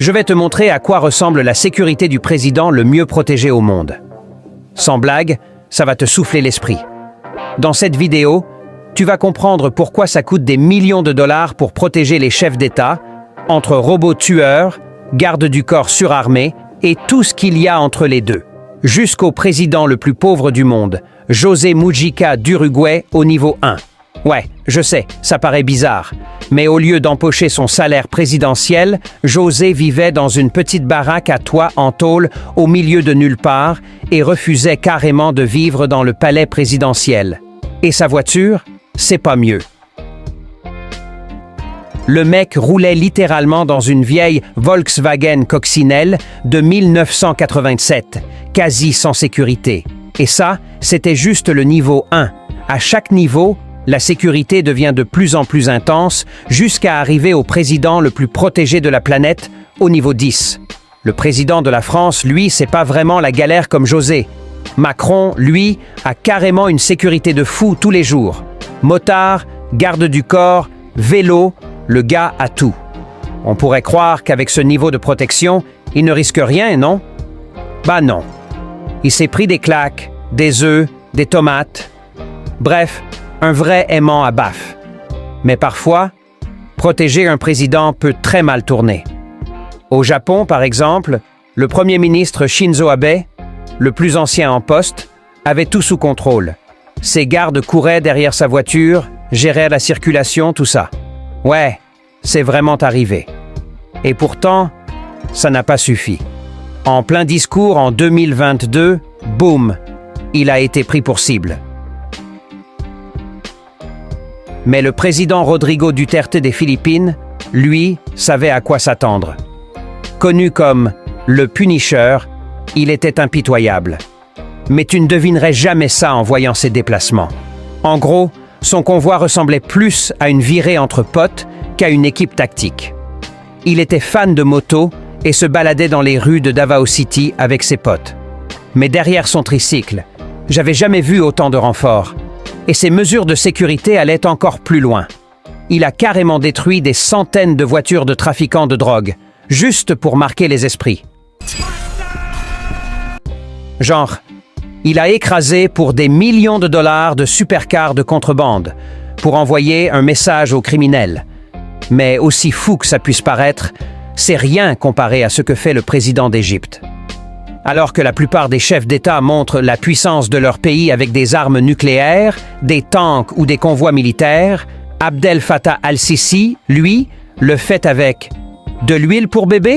Je vais te montrer à quoi ressemble la sécurité du président le mieux protégé au monde. Sans blague, ça va te souffler l'esprit. Dans cette vidéo, tu vas comprendre pourquoi ça coûte des millions de dollars pour protéger les chefs d'État, entre robots tueurs, gardes du corps surarmés et tout ce qu'il y a entre les deux. Jusqu'au président le plus pauvre du monde, José Mujica d'Uruguay au niveau 1. Ouais, je sais, ça paraît bizarre, mais au lieu d'empocher son salaire présidentiel, José vivait dans une petite baraque à toit en tôle au milieu de nulle part et refusait carrément de vivre dans le palais présidentiel. Et sa voiture, c'est pas mieux. Le mec roulait littéralement dans une vieille Volkswagen coccinelle de 1987, quasi sans sécurité. Et ça, c'était juste le niveau 1. À chaque niveau, la sécurité devient de plus en plus intense jusqu'à arriver au président le plus protégé de la planète, au niveau 10. Le président de la France, lui, c'est pas vraiment la galère comme José. Macron, lui, a carrément une sécurité de fou tous les jours. Motard, garde du corps, vélo, le gars a tout. On pourrait croire qu'avec ce niveau de protection, il ne risque rien, non? Bah non. Il s'est pris des claques, des œufs, des tomates. Bref, un vrai aimant à baffe. Mais parfois, protéger un président peut très mal tourner. Au Japon, par exemple, le Premier ministre Shinzo Abe, le plus ancien en poste, avait tout sous contrôle. Ses gardes couraient derrière sa voiture, géraient la circulation, tout ça. Ouais, c'est vraiment arrivé. Et pourtant, ça n'a pas suffi. En plein discours en 2022, boum, il a été pris pour cible. Mais le président Rodrigo Duterte des Philippines, lui, savait à quoi s'attendre. Connu comme le Punisher, il était impitoyable. Mais tu ne devinerais jamais ça en voyant ses déplacements. En gros, son convoi ressemblait plus à une virée entre potes qu'à une équipe tactique. Il était fan de moto et se baladait dans les rues de Davao City avec ses potes. Mais derrière son tricycle, j'avais jamais vu autant de renforts. Et ses mesures de sécurité allaient encore plus loin. Il a carrément détruit des centaines de voitures de trafiquants de drogue, juste pour marquer les esprits. Genre, il a écrasé pour des millions de dollars de supercars de contrebande, pour envoyer un message aux criminels. Mais aussi fou que ça puisse paraître, c'est rien comparé à ce que fait le président d'Égypte. Alors que la plupart des chefs d'État montrent la puissance de leur pays avec des armes nucléaires, des tanks ou des convois militaires, Abdel Fattah al-Sisi, lui, le fait avec de l'huile pour bébé?